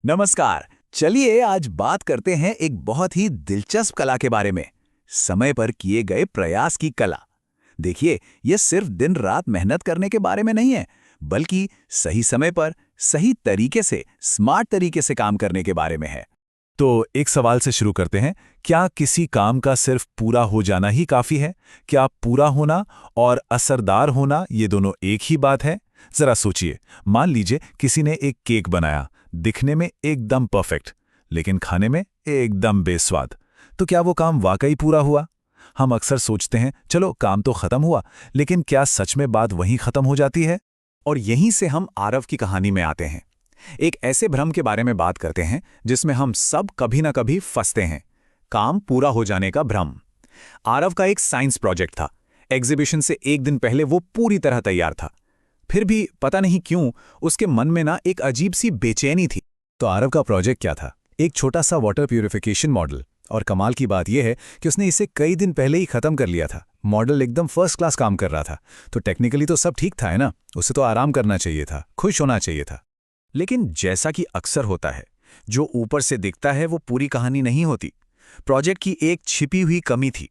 नमस्कार। चलिए आज बात करते हैं एक बहुत ही दिलचस्प कला के बारे में। समय पर किए गए प्रयास की कला। देखिए, यह सिर्फ दिन रात मेहनत करने के बारे में नहीं है, बल्कि सही समय पर सही तरीके से, स्मार्ट तरीके से काम करने के बारे में है। तो एक सवाल से शुरू करते हैं। क्या किसी काम का सिर्फ पूरा हो जाना ही काफी है? क्या पूरा होना और असरदार होना ये दोनों एक ही बात है? जरा सोचिए। मान लीजिए किसी ने एक केक बनाया, दिखने में एकदम परफेक्ट, लेकिन खाने में एकदम बेस्वाद। तो क्या वो काम वाकई पूरा हुआ? हम अक्सर सोचते हैं चलो काम तो खत्म हुआ, लेकिन क्या सच में बात वहीं खत्म हो जाती है? और यहीं से हम आरव की कहानी में आते हैं। एक ऐसे भ्रम के बारे में बात करते हैं जिसमें हम सब कभी ना कभी फंसते हैं। काम पूरा हो जाने का भ्रम। आरव का एक साइंस प्रोजेक्ट था। एग्जीबिशन से एक दिन पहले वो पूरी तरह तैयार था। फिर भी पता नहीं क्यों उसके मन में ना एक अजीब सी बेचैनी थी। तो आरव का प्रोजेक्ट क्या था? एक छोटा सा वाटर प्यूरिफिकेशन मॉडल। और कमाल की बात यह है कि उसने इसे कई दिन पहले ही खत्म कर लिया था। मॉडल एकदम फर्स्ट क्लास काम कर रहा था। तो टेक्निकली तो सब ठीक था, है ना? उसे तो आराम करना चाहिए था, खुश होना चाहिए था। लेकिन जैसा कि अक्सर होता है, जो ऊपर से दिखता है वो पूरी कहानी नहीं होती। प्रोजेक्ट की एक छिपी हुई कमी थी।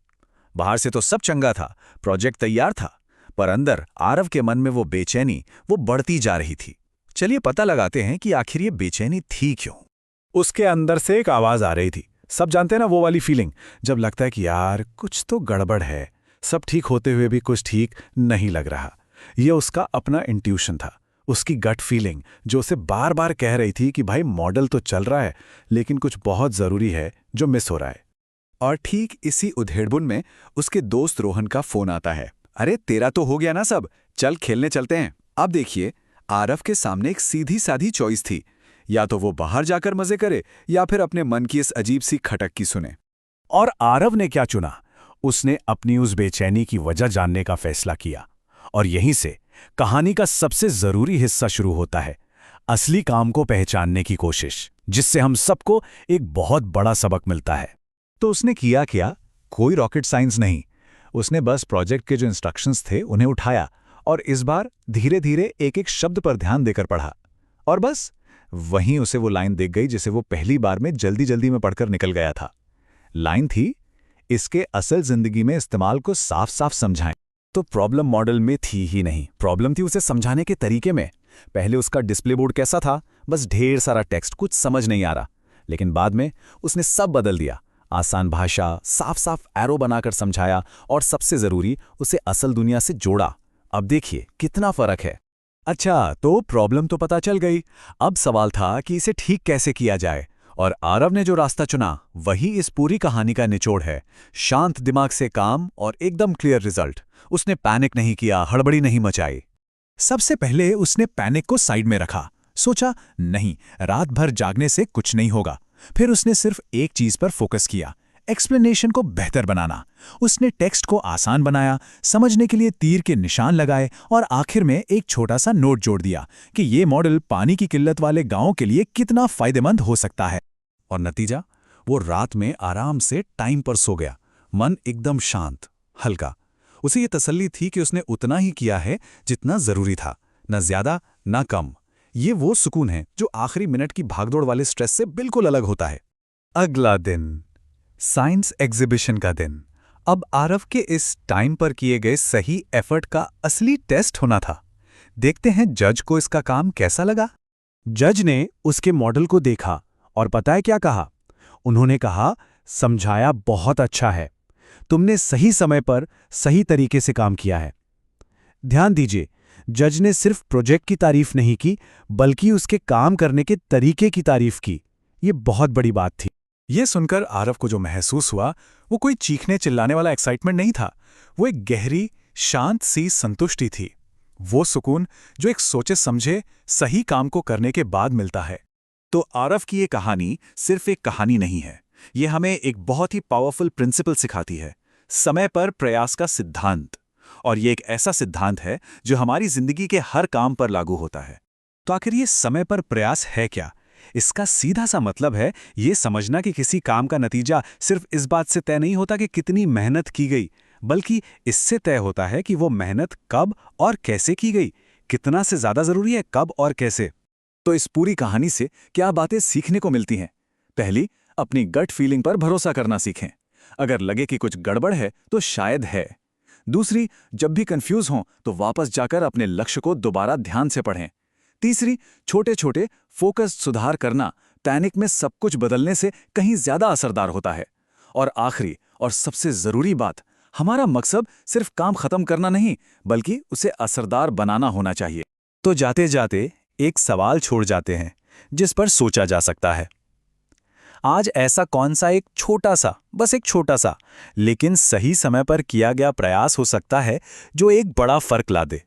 बाहर से तो सब चंगा था, प्रोजेक्ट तैयार था, पर अंदर आरव के मन में वो बेचैनी वो बढ़ती जा रही थी। चलिए पता लगाते हैं कि आखिर ये बेचैनी थी क्यों। उसके अंदर से एक आवाज आ रही थी। सब जानते हैं ना वो वाली फीलिंग, जब लगता है कि यार कुछ तो गड़बड़ है, सब ठीक होते हुए भी कुछ ठीक नहीं लग रहा। ये उसका अपना इंट्यूशन था, उसकी गट फीलिंग, जो उसे बार बार कह रही थी कि भाई मॉडल तो चल रहा है, लेकिन कुछ बहुत जरूरी है जो मिस हो रहा है। और ठीक इसी उधेड़बुन में उसके दोस्त रोहन का फोन आता है। अरे तेरा तो हो गया ना सब, चल खेलने चलते हैं। अब देखिए, आरव के सामने एक सीधी साधी चॉइस थी। या तो वो बाहर जाकर मजे करे या फिर अपने मन की इस अजीब सी खटक की सुने। और आरव ने क्या चुना? उसने अपनी उस बेचैनी की वजह जानने का फैसला किया। और यहीं से कहानी का सबसे जरूरी हिस्सा शुरू होता है, असली काम को पहचानने की कोशिश, जिससे हम सबको एक बहुत बड़ा सबक मिलता है। तो उसने किया क्या? कोई रॉकेट साइंस नहीं। उसने बस प्रोजेक्ट के जो इंस्ट्रक्शंस थे उन्हें उठाया और इस बार धीरे धीरे एक एक शब्द पर ध्यान देकर पढ़ा। और बस वहीं उसे वो लाइन दिख गई जिसे वो पहली बार में जल्दी जल्दी में पढ़कर निकल गया था। लाइन थी, इसके असल जिंदगी में इस्तेमाल को साफ साफ समझाएं। तो प्रॉब्लम मॉडल में थी ही नहीं, प्रॉब्लम थी उसे समझाने के तरीके में। पहले उसका डिस्प्ले बोर्ड कैसा था? बस ढेर सारा टेक्स्ट, कुछ समझ नहीं आ रहा। लेकिन बाद में उसने सब बदल दिया। आसान भाषा, साफ साफ एरो बनाकर समझाया और सबसे जरूरी, उसे असल दुनिया से जोड़ा। अब देखिए कितना फर्क है। अच्छा, तो प्रॉब्लम तो पता चल गई। अब सवाल था कि इसे ठीक कैसे किया जाए। और आरव ने जो रास्ता चुना वही इस पूरी कहानी का निचोड़ है। शांत दिमाग से काम और एकदम क्लियर रिजल्ट। उसने पैनिक नहीं किया, हड़बड़ी नहीं मचाई। सबसे पहले उसने पैनिक को साइड में रखा। सोचा नहीं, रात भर जागने से कुछ नहीं होगा। फिर उसने सिर्फ एक चीज पर फोकस किया, एक्सप्लेनेशन को बेहतर बनाना। उसने टेक्स्ट को आसान बनाया, समझने के लिए तीर के निशान लगाए और आखिर में एक छोटा सा नोट जोड़ दिया कि ये मॉडल पानी की किल्लत वाले गांवों के लिए कितना फायदेमंद हो सकता है। और नतीजा, वो रात में आराम से टाइम पर सो गया, मन एकदम शांत, हल्का। उसे ये तसल्ली थी कि उसने उतना ही किया है जितना जरूरी था, न ज्यादा न कम। ये वो सुकून है जो आखिरी मिनट की भागदौड़ वाले स्ट्रेस से बिल्कुल अलग होता है। अगला दिन, साइंस एग्जीबिशन का दिन। अब आरव के इस टाइम पर किए गए सही एफर्ट का असली टेस्ट होना था। देखते हैं जज को इसका काम कैसा लगा। जज ने उसके मॉडल को देखा और पता है क्या कहा? उन्होंने कहा, समझाया बहुत अच्छा है, तुमने सही समय पर सही तरीके से काम किया है। ध्यान दीजिए, जज ने सिर्फ प्रोजेक्ट की तारीफ नहीं की, बल्कि उसके काम करने के तरीके की तारीफ की। ये बहुत बड़ी बात थी। यह सुनकर आरव को जो महसूस हुआ वो कोई चीखने चिल्लाने वाला एक्साइटमेंट नहीं था। वो एक गहरी, शांत सी संतुष्टि थी। वो सुकून जो एक सोचे समझे सही काम को करने के बाद मिलता है। तो आरव की ये कहानी सिर्फ एक कहानी नहीं है, ये हमें एक बहुत ही पावरफुल प्रिंसिपल सिखाती है, समय पर प्रयास का सिद्धांत। और ये एक ऐसा सिद्धांत है जो हमारी जिंदगी के हर काम पर लागू होता है। तो आखिर ये समय पर प्रयास है क्या? इसका सीधा सा मतलब है ये समझना कि किसी काम का नतीजा सिर्फ इस बात से तय नहीं होता कि कितनी मेहनत की गई, बल्कि इससे तय होता है कि वो मेहनत कब और कैसे की गई। कितना से ज्यादा जरूरी है, कब और कैसे। तो इस पूरी कहानी से क्या बातें सीखने को मिलती हैं? पहली, अपनी गट फीलिंग पर भरोसा करना सीखें। अगर लगे कि कुछ गड़बड़ है तो शायद है। दूसरी, जब भी कंफ्यूज हों तो वापस जाकर अपने लक्ष्य को दोबारा ध्यान से पढ़ें। तीसरी, छोटे छोटे फोकस्ड सुधार करना पैनिक में सब कुछ बदलने से कहीं ज्यादा असरदार होता है। और आखिरी और सबसे जरूरी बात, हमारा मकसद सिर्फ काम खत्म करना नहीं, बल्कि उसे असरदार बनाना होना चाहिए। तो जाते जाते एक सवाल छोड़ जाते हैं जिस पर सोचा जा सकता है। आज ऐसा कौन सा एक छोटा सा, बस एक छोटा सा, लेकिन सही समय पर किया गया प्रयास हो सकता है जो एक बड़ा फर्क ला दे?